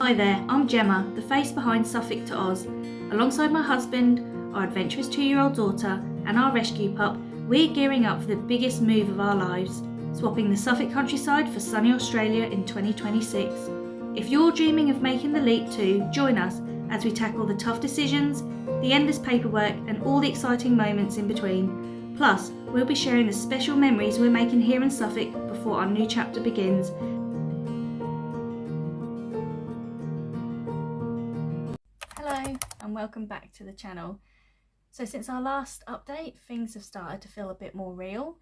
Hi there, I'm Gemma, the face behind Suffolk to Oz. Alongside my husband, our adventurous 2-year-old daughter and our rescue pup, we're gearing up for the biggest move of our lives, swapping the Suffolk countryside for sunny Australia in 2026. If you're dreaming of making the leap too, join us as we tackle the tough decisions, the endless paperwork and all the exciting moments in between. Plus, we'll be sharing the special memories we're making here in Suffolk before our new chapter begins. Hello and welcome back to the channel. So since our last update, things have started to feel a bit more real.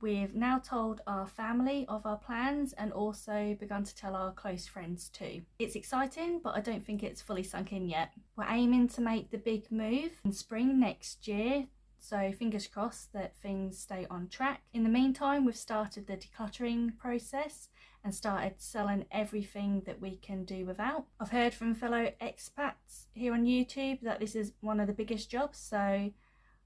We've now told our family of our plans and also begun to tell our close friends too. It's exciting, but I don't think it's fully sunk in yet. We're aiming to make the big move in spring next year, so fingers crossed that things stay on track. In the meantime, we've started the decluttering process and started selling everything that we can do without. I've heard from fellow expats here on YouTube that this is one of the biggest jobs, so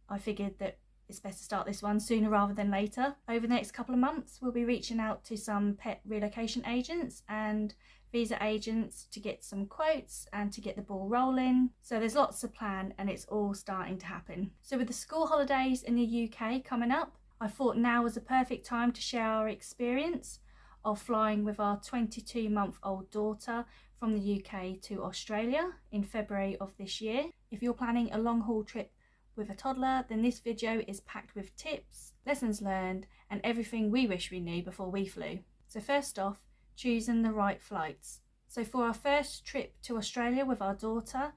I figured that it's best to start this one sooner rather than later. Over the next couple of months, we'll be reaching out to some pet relocation agents and visa agents to get some quotes and to get the ball rolling. So there's lots to plan and it's all starting to happen. So with the school holidays in the UK coming up, I thought now was a perfect time to share our experience of flying with our 22-month-old daughter from the UK to Australia in February of this year. If you're planning a long-haul trip with a toddler, then this video is packed with tips, lessons learned, and everything we wish we knew before we flew. So first off, choosing the right flights. So for our first trip to Australia with our daughter,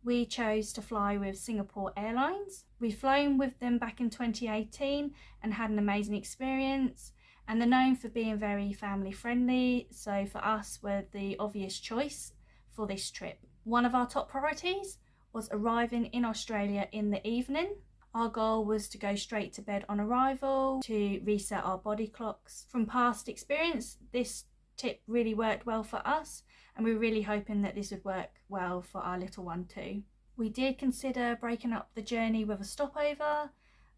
we chose to fly with Singapore Airlines. We've flown with them back in 2018 and had an amazing experience, and they're known for being very family friendly, so for us were the obvious choice for this trip. One of our top priorities was arriving in Australia in the evening. Our goal was to go straight to bed on arrival to reset our body clocks. From past experience, this tip really worked well for us, and we were really hoping that this would work well for our little one too. We did consider breaking up the journey with a stopover,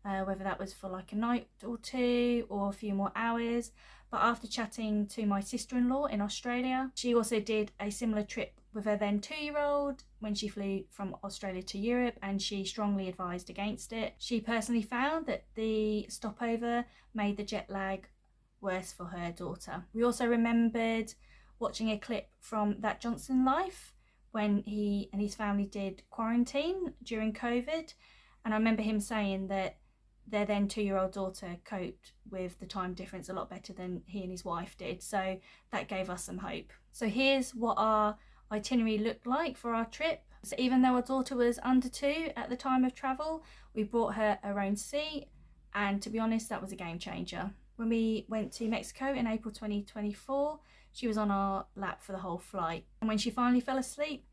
whether that was for like a night or two or a few more hours, but after chatting to my sister-in-law in Australia, she also did a similar trip with her then 2-year-old when she flew from Australia to Europe, and she strongly advised against it. She personally found that the stopover made the jet lag worse for her daughter. We also remembered watching a clip from That Johnson Life when he and his family did quarantine during COVID, and I remember him saying that their then 2-year-old daughter coped with the time difference a lot better than he and his wife did, so that gave us some hope. So here's what our itinerary looked like for our trip. So even though our daughter was under 2 at the time of travel, we brought her own seat, and to be honest, that was a game changer. When we went to Mexico in April 2024, she was on our lap for the whole flight, and when she finally fell asleep,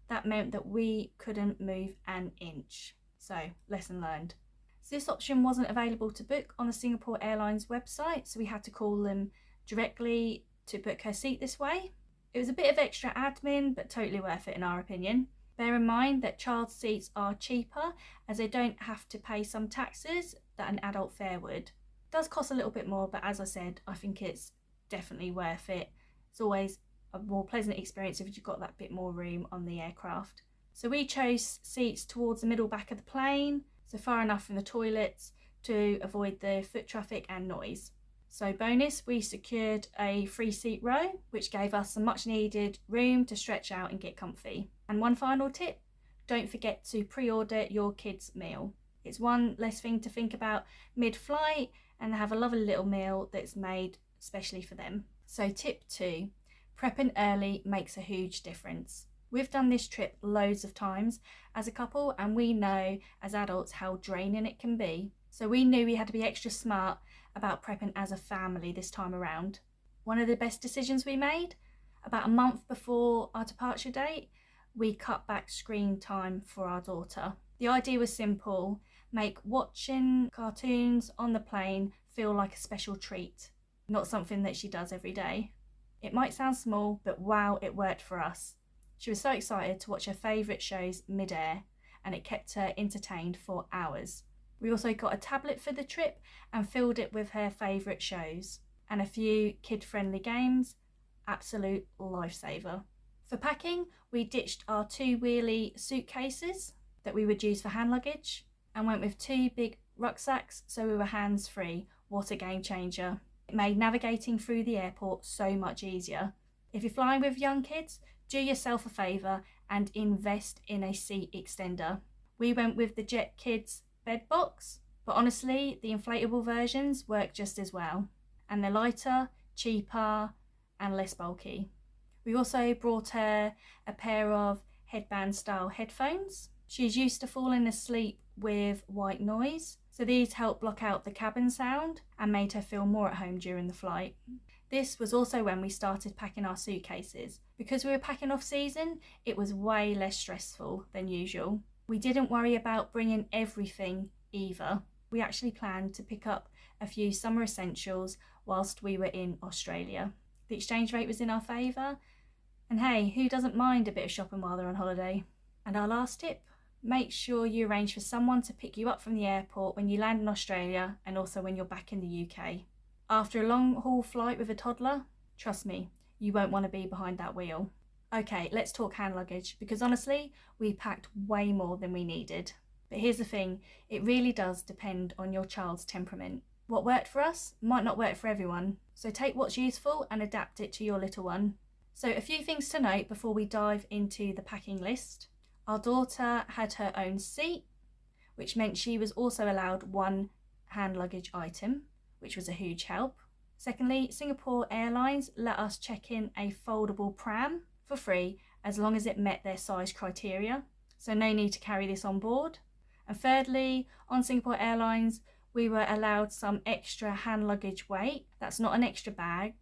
that meant that we couldn't move an inch. So lesson learned. So this option wasn't available to book on the Singapore Airlines website, so we had to call them directly to book her seat this way. It was a bit of extra admin, but totally worth it in our opinion. Bear in mind that child seats are cheaper as they don't have to pay some taxes that an adult fare would. It does cost a little bit more, but as I said, I think it's definitely worth it. It's always a more pleasant experience if you've got that bit more room on the aircraft. So we chose seats towards the middle back of the plane, so far enough from the toilets to avoid the foot traffic and noise. So bonus, we secured a 3-seat row, which gave us some much needed room to stretch out and get comfy. And one final tip, don't forget to pre-order your kids' meal. It's one less thing to think about mid-flight and have a lovely little meal that's made especially for them. So tip 2, prepping early makes a huge difference. We've done this trip loads of times as a couple, and we know as adults how draining it can be. So we knew we had to be extra smart about prepping as a family this time around. One of the best decisions we made, about a month before our departure date, we cut back screen time for our daughter. The idea was simple, make watching cartoons on the plane feel like a special treat, not something that she does every day. It might sound small, but wow, it worked for us. She was so excited to watch her favourite shows mid-air, and it kept her entertained for hours. We also got a tablet for the trip and filled it with her favourite shows and a few kid-friendly games. Absolute lifesaver. For packing, we ditched our 2-wheelie suitcases that we would use for hand luggage and went with 2 big rucksacks so we were hands-free. What a game changer. It made navigating through the airport so much easier. If you're flying with young kids, do yourself a favour and invest in a seat extender. We went with the Jet Kids bed box, but honestly, the inflatable versions work just as well. And they're lighter, cheaper, and less bulky. We also brought her a pair of headband-style headphones. She's used to falling asleep with white noise, so these help block out the cabin sound and made her feel more at home during the flight. This was also when we started packing our suitcases. Because we were packing off season, it was way less stressful than usual. We didn't worry about bringing everything either. We actually planned to pick up a few summer essentials whilst we were in Australia. The exchange rate was in our favour, and hey, who doesn't mind a bit of shopping while they're on holiday? And our last tip, make sure you arrange for someone to pick you up from the airport when you land in Australia and also when you're back in the UK. After a long haul flight with a toddler, trust me, you won't want to be behind that wheel. Okay, let's talk hand luggage, because honestly, we packed way more than we needed. But here's the thing, it really does depend on your child's temperament. What worked for us might not work for everyone, so take what's useful and adapt it to your little one. So a few things to note before we dive into the packing list. Our daughter had her own seat, which meant she was also allowed 1 hand luggage item, which was a huge help. Secondly, Singapore Airlines let us check in a foldable pram for free as long as it met their size criteria, so no need to carry this on board. And thirdly, on Singapore Airlines, we were allowed some extra hand luggage weight. That's not an extra bag,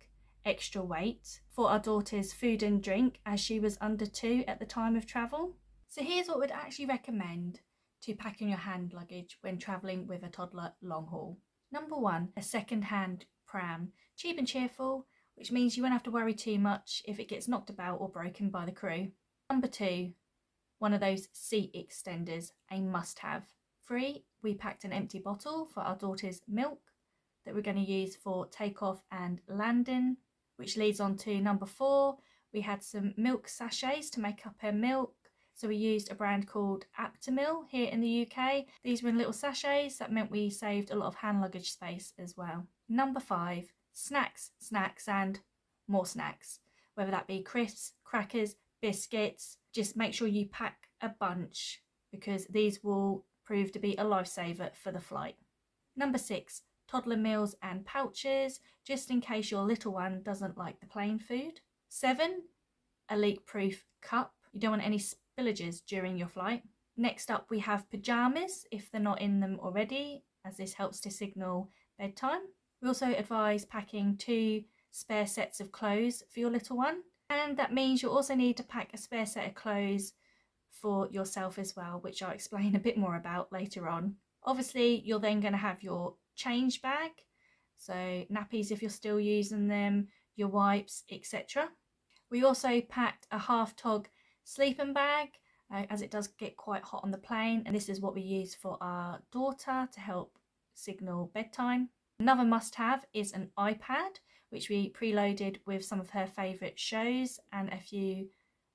extra weight for our daughter's food and drink as she was under 2 at the time of travel. So here's what we'd actually recommend to pack in your hand luggage when travelling with a toddler long haul. Number 1, a second-hand pram. Cheap and cheerful, which means you won't have to worry too much if it gets knocked about or broken by the crew. Number 2, one of those seat extenders, a must-have. 3, we packed an empty bottle for our daughter's milk that we're going to use for takeoff and landing, which leads on to number 4. We had some milk sachets to make up her milk. So we used a brand called Aptamil here in the UK. These were in little sachets. That meant we saved a lot of hand luggage space as well. Number 5, snacks, and more snacks. Whether that be crisps, crackers, biscuits, just make sure you pack a bunch because these will prove to be a lifesaver for the flight. Number 6, toddler meals and pouches, just in case your little one doesn't like the plain food. 7, a leak-proof cup. You don't want any spillages during your flight. Next up, we have pyjamas if they're not in them already, as this helps to signal bedtime. We also advise packing 2 spare sets of clothes for your little one, and that means you'll also need to pack a spare set of clothes for yourself as well, which I'll explain a bit more about later on. Obviously, you're then going to have your change bag, so nappies if you're still using them, your wipes, etc. We also packed a half-tog sleeping bag as it does get quite hot on the plane, and this is what we use for our daughter to help signal bedtime. Another must-have is an iPad, which we preloaded with some of her favourite shows and a few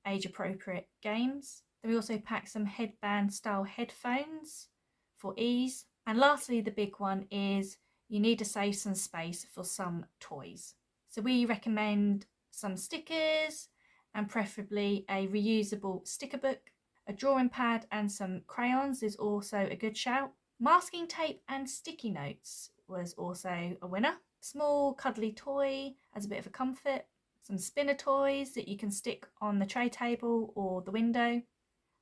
age-appropriate games. Then we also packed some headband-style headphones for ease. And lastly, the big one is you need to save some space for some toys. So we recommend some stickers and preferably a reusable sticker book. A drawing pad and some crayons is also a good shout. Masking tape and sticky notes was also a winner. Small cuddly toy as a bit of a comfort. Some spinner toys that you can stick on the tray table or the window.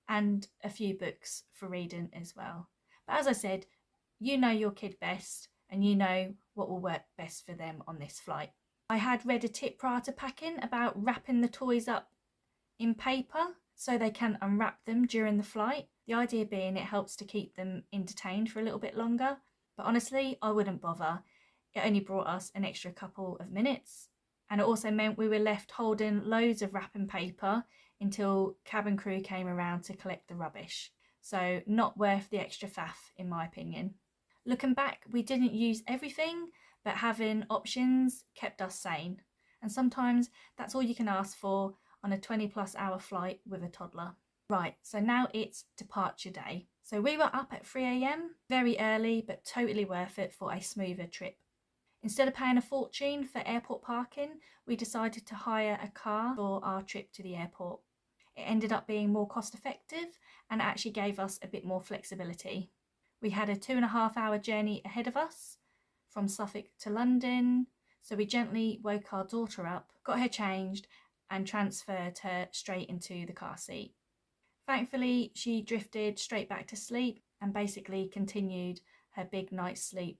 And a few books for reading as well. But as I said, you know your kid best and you know what will work best for them on this flight. I had read a tip prior to packing about wrapping the toys up in paper so they can unwrap them during the flight. The idea being it helps to keep them entertained for a little bit longer. But honestly, I wouldn't bother. It only brought us an extra couple of minutes. And it also meant we were left holding loads of wrapping paper until cabin crew came around to collect the rubbish. So not worth the extra faff in my opinion. Looking back, we didn't use everything, but having options kept us sane. And sometimes that's all you can ask for on a 20+ hour flight with a toddler. Right, so now it's departure day. So we were up at 3 a.m, very early, but totally worth it for a smoother trip. Instead of paying a fortune for airport parking, we decided to hire a car for our trip to the airport. It ended up being more cost effective and actually gave us a bit more flexibility. We had a 2.5 hour journey ahead of us from Suffolk to London, so we gently woke our daughter up, got her changed and transferred her straight into the car seat. Thankfully, she drifted straight back to sleep and basically continued her big night's sleep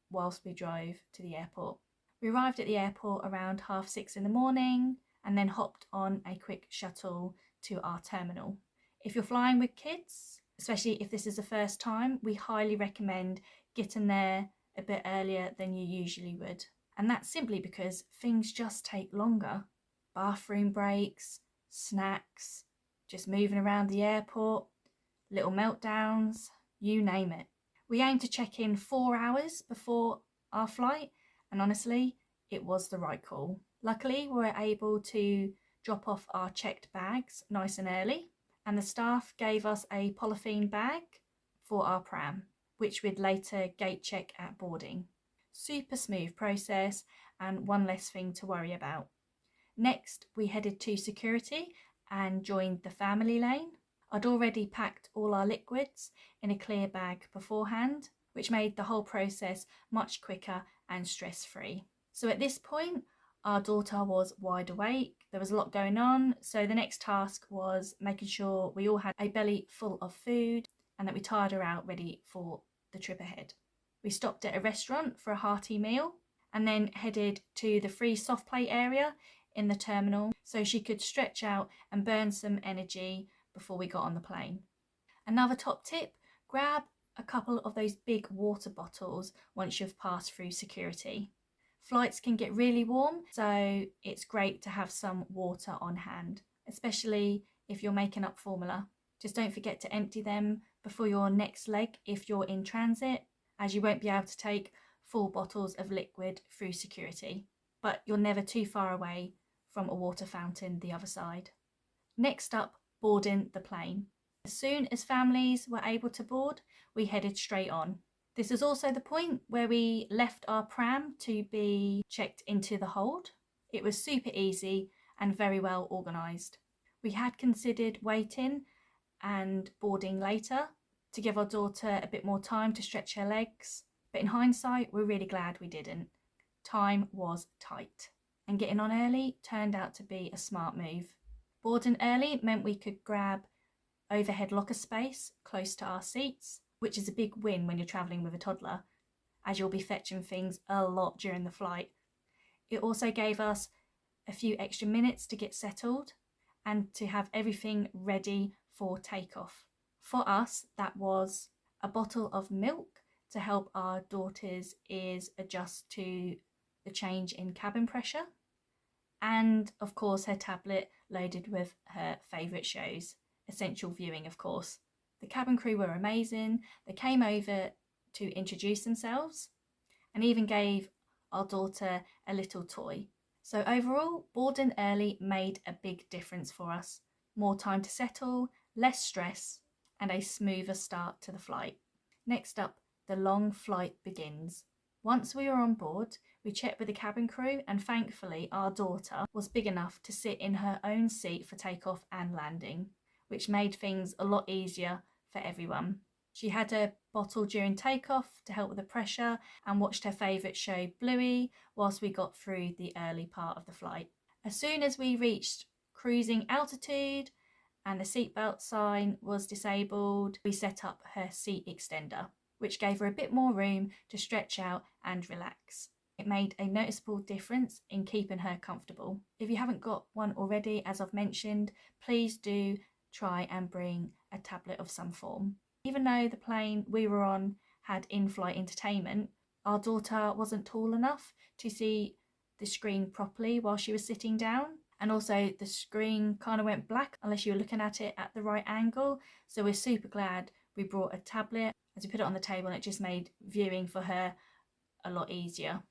whilst we drove to the airport. We arrived at the airport around 6:30 in the morning and then hopped on a quick shuttle to our terminal. If you're flying with kids, especially if this is the first time, we highly recommend getting there a bit earlier than you usually would. And that's simply because things just take longer. Bathroom breaks, snacks, just moving around the airport, little meltdowns, you name it. We aimed to check in 4 hours before our flight, and honestly, it was the right call. Luckily, we were able to drop off our checked bags nice and early, and the staff gave us a polythene bag for our pram, which we'd later gate check at boarding. Super smooth process and one less thing to worry about. Next, we headed to security and joined the family lane. I'd already packed all our liquids in a clear bag beforehand, which made the whole process much quicker and stress-free. So at this point, our daughter was wide awake. There was a lot going on, so the next task was making sure we all had a belly full of food and that we tired her out ready for the trip ahead. We stopped at a restaurant for a hearty meal and then headed to the free soft play area in the terminal so she could stretch out and burn some energy before we got on the plane. Another top tip, grab a couple of those big water bottles once you've passed through security. Flights can get really warm, so it's great to have some water on hand, especially if you're making up formula. Just don't forget to empty them before your next leg if you're in transit, as you won't be able to take full bottles of liquid through security. But you're never too far away from a water fountain the other side. Next up, boarding the plane. As soon as families were able to board, we headed straight on. This is also the point where we left our pram to be checked into the hold. It was super easy and very well organised. We had considered waiting and boarding later to give our daughter a bit more time to stretch her legs, but in hindsight, we're really glad we didn't. Time was tight, and getting on early turned out to be a smart move. Boarding early meant we could grab overhead locker space close to our seats, which is a big win when you're travelling with a toddler, as you'll be fetching things a lot during the flight. It also gave us a few extra minutes to get settled and to have everything ready for takeoff. For us, that was a bottle of milk to help our daughter's ears adjust to the change in cabin pressure, and of course her tablet loaded with her favourite shows, essential viewing of course. The cabin crew were amazing. They came over to introduce themselves and even gave our daughter a little toy. So overall, boarding early made a big difference for us. More time to settle, less stress, and a smoother start to the flight. Next up, the long flight begins. Once we were on board, we checked with the cabin crew, and thankfully our daughter was big enough to sit in her own seat for takeoff and landing, which made things a lot easier for everyone. She had a bottle during takeoff to help with the pressure and watched her favourite show Bluey whilst we got through the early part of the flight. As soon as we reached cruising altitude and the seatbelt sign was disabled, we set up her seat extender, which gave her a bit more room to stretch out and relax. It made a noticeable difference in keeping her comfortable. If you haven't got one already, as I've mentioned, please do try and bring a tablet of some form. Even though the plane we were on had in-flight entertainment, our daughter wasn't tall enough to see the screen properly while she was sitting down. And also the screen kind of went black unless you were looking at it at the right angle. So we're super glad we brought a tablet as we put it on the table, and it just made viewing for her a lot easier.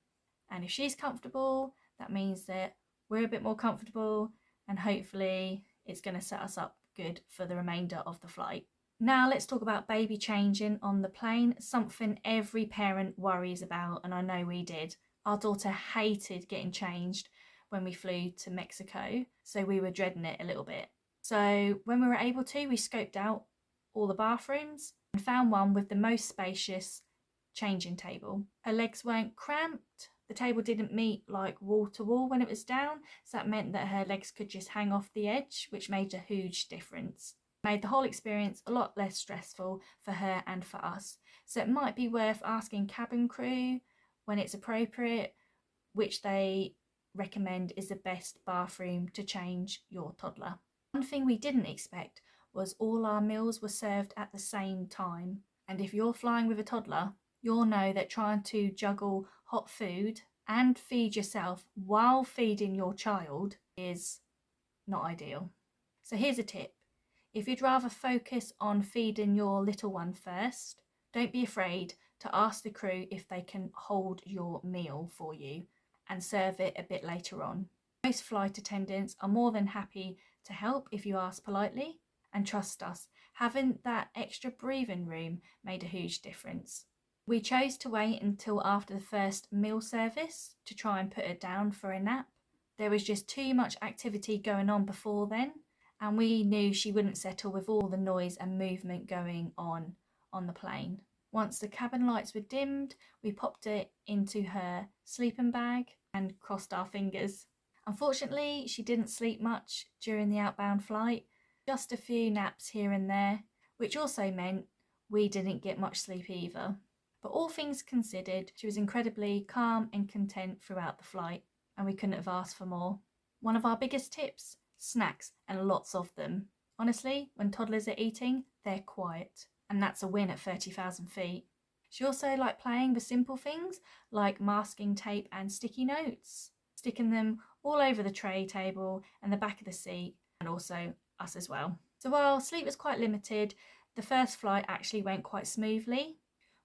And if she's comfortable, that means that we're a bit more comfortable and hopefully it's going to set us up good for the remainder of the flight. Now let's talk about baby changing on the plane, something every parent worries about, and I know we did. Our daughter hated getting changed when we flew to Mexico, so we were dreading it a little bit. So when we were able to, we scoped out all the bathrooms and found one with the most spacious changing table. Her legs weren't cramped. The table didn't meet like wall to wall when it was down, so that meant that her legs could just hang off the edge, which made a huge difference. Made the whole experience a lot less stressful for her and for us. So it might be worth asking cabin crew when it's appropriate which they recommend is the best bathroom to change your toddler. One thing we didn't expect was all our meals were served at the same time. And if you're flying with a toddler, you'll know that trying to juggle hot food and feed yourself while feeding your child is not ideal. So here's a tip. If you'd rather focus on feeding your little one first, don't be afraid to ask the crew if they can hold your meal for you and serve it a bit later on. Most flight attendants are more than happy to help if you ask politely, and trust us, having that extra breathing room made a huge difference. We chose to wait until after the first meal service to try and put her down for a nap. There was just too much activity going on before then, and we knew she wouldn't settle with all the noise and movement going on the plane. Once the cabin lights were dimmed, we popped it into her sleeping bag and crossed our fingers. Unfortunately, she didn't sleep much during the outbound flight, just a few naps here and there, which also meant we didn't get much sleep either. But all things considered, she was incredibly calm and content throughout the flight, and we couldn't have asked for more. One of our biggest tips: snacks, and lots of them. Honestly, when toddlers are eating, they're quiet, and that's a win at 30,000 feet. She also liked playing with simple things like masking tape and sticky notes, sticking them all over the tray table and the back of the seat, and also us as well. So while sleep was quite limited, the first flight actually went quite smoothly.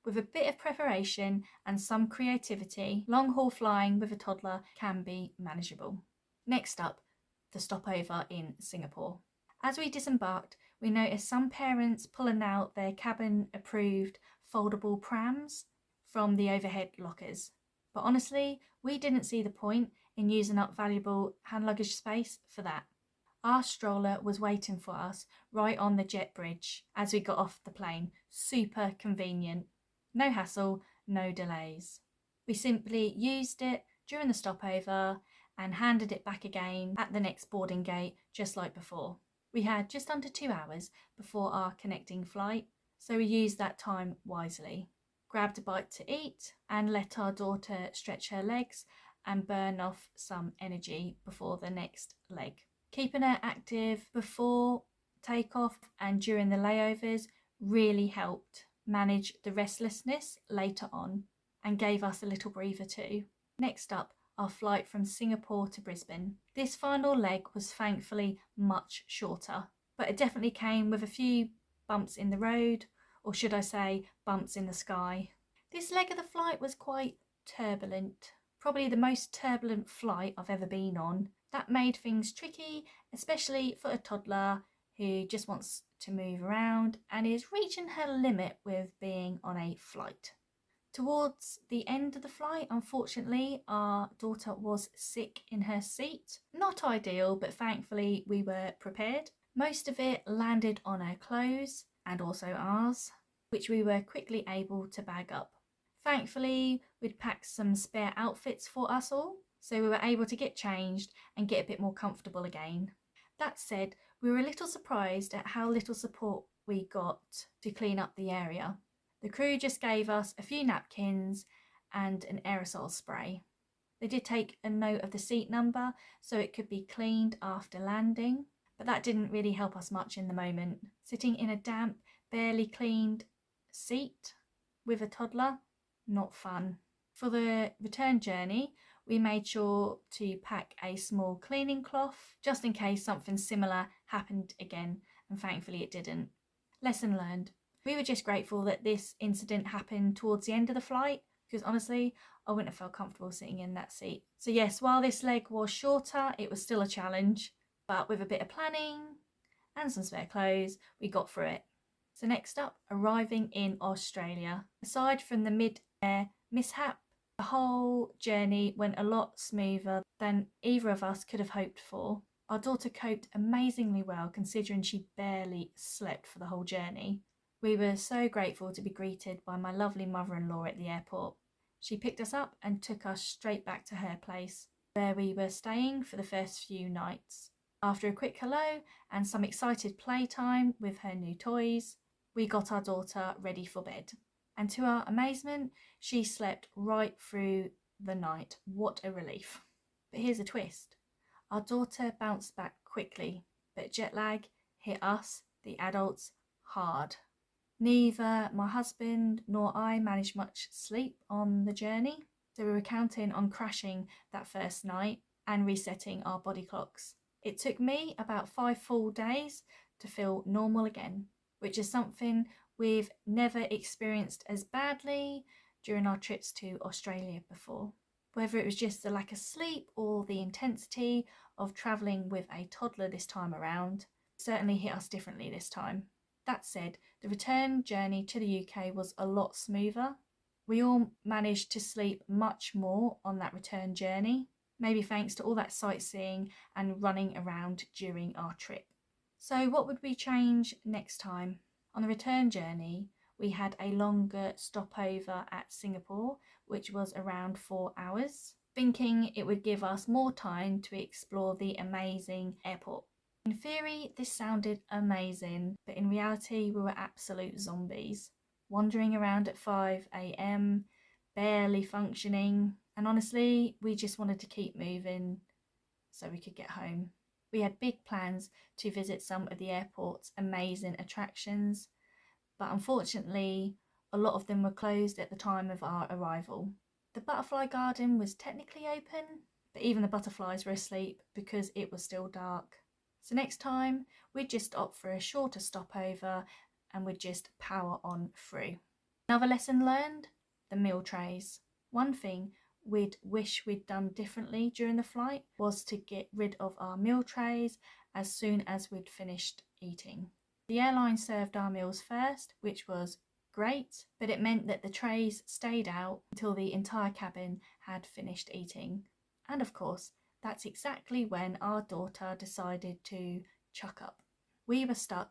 With a bit of preparation and some creativity, long-haul flying with a toddler can be manageable. Next up, the stopover in Singapore. As we disembarked, we noticed some parents pulling out their cabin-approved foldable prams from the overhead lockers. But honestly, we didn't see the point in using up valuable hand luggage space for that. Our stroller was waiting for us right on the jet bridge as we got off the plane. Super convenient. No hassle, no delays. We simply used it during the stopover and handed it back again at the next boarding gate, just like before. We had just under 2 hours before our connecting flight, so we used that time wisely. Grabbed a bite to eat and let our daughter stretch her legs and burn off some energy before the next leg. Keeping her active before takeoff and during the layovers really helped manage the restlessness later on and gave us a little breather too. Next up, our flight from Singapore to Brisbane. This final leg was thankfully much shorter, but it definitely came with a few bumps in the road, or should I say bumps in the sky. This leg of the flight was quite turbulent, probably the most turbulent flight I've ever been on. That made things tricky, especially for a toddler who just wants to move around and is reaching her limit with being on a flight. Towards the end of the flight, unfortunately, our daughter was sick in her seat. Not ideal, but thankfully we were prepared. Most of it landed on her clothes and also ours, which we were quickly able to bag up. Thankfully, we'd packed some spare outfits for us all, so we were able to get changed and get a bit more comfortable again. That said, we were a little surprised at how little support we got to clean up the area. The crew just gave us a few napkins and an aerosol spray. They did take a note of the seat number so it could be cleaned after landing, but that didn't really help us much in the moment. Sitting in a damp, barely cleaned seat with a toddler, not fun. For the return journey, we made sure to pack a small cleaning cloth just in case something similar happened again, and thankfully it didn't. Lesson learned. We were just grateful that this incident happened towards the end of the flight, because honestly, I wouldn't have felt comfortable sitting in that seat. So yes, while this leg was shorter, it was still a challenge, but with a bit of planning and some spare clothes, we got through it. So next up, arriving in Australia. Aside from the mid-air mishap, the whole journey went a lot smoother than either of us could have hoped for. Our daughter coped amazingly well considering she barely slept for the whole journey. We were so grateful to be greeted by my lovely mother-in-law at the airport. She picked us up and took us straight back to her place, where we were staying for the first few nights. After a quick hello and some excited playtime with her new toys, we got our daughter ready for bed. And to our amazement, she slept right through the night. What a relief. But here's a twist. Our daughter bounced back quickly, but jet lag hit us, the adults, hard. Neither my husband nor I managed much sleep on the journey, so we were counting on crashing that first night and resetting our body clocks. It took me about 5 full days to feel normal again, which is something we've never experienced as badly during our trips to Australia before. Whether it was just the lack of sleep or the intensity of travelling with a toddler this time around, certainly hit us differently this time. That said, the return journey to the UK was a lot smoother. We all managed to sleep much more on that return journey, maybe thanks to all that sightseeing and running around during our trip. So what would we change next time? On the return journey, we had a longer stopover at Singapore, which was around 4 hours, thinking it would give us more time to explore the amazing airport. In theory, this sounded amazing, but in reality, we were absolute zombies, wandering around at 5 a.m, barely functioning, and honestly, we just wanted to keep moving so we could get home. We had big plans to visit some of the airport's amazing attractions, but unfortunately, a lot of them were closed at the time of our arrival. The butterfly garden was technically open, but even the butterflies were asleep because it was still dark. So next time, we'd just opt for a shorter stopover and we'd just power on through. Another lesson learned, the meal trays. One thing we'd wish we'd done differently during the flight was to get rid of our meal trays as soon as we'd finished eating. The airline served our meals first, which was great, but it meant that the trays stayed out until the entire cabin had finished eating. And of course, that's exactly when our daughter decided to chuck up. We were stuck,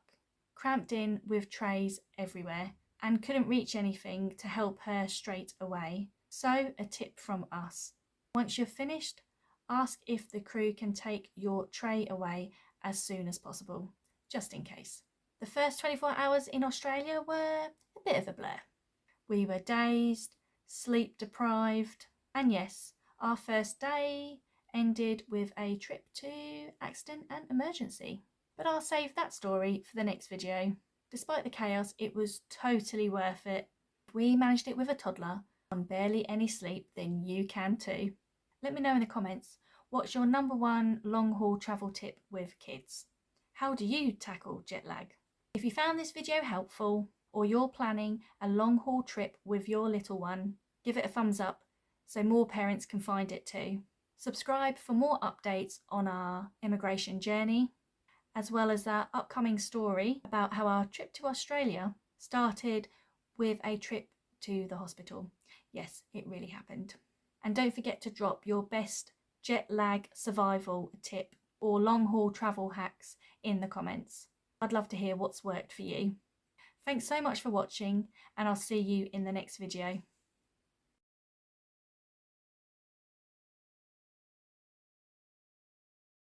cramped in with trays everywhere, and couldn't reach anything to help her straight away. So a tip from us. Once you're finished, ask if the crew can take your tray away as soon as possible, just in case. The first 24 hours in Australia were a bit of a blur. We were dazed, sleep deprived, and yes, our first day ended with a trip to accident and emergency. But I'll save that story for the next video. Despite the chaos, it was totally worth it. If we managed it with a toddler on barely any sleep, then you can too. Let me know in the comments, what's your #1 long haul travel tip with kids? How do you tackle jet lag? If you found this video helpful, or you're planning a long haul trip with your little one, give it a thumbs up so more parents can find it too. Subscribe for more updates on our immigration journey, as well as our upcoming story about how our trip to Australia started with a trip to the hospital. Yes, it really happened. And don't forget to drop your best jet lag survival tip or long haul travel hacks in the comments. I'd love to hear what's worked for you. Thanks so much for watching, and I'll see you in the next video.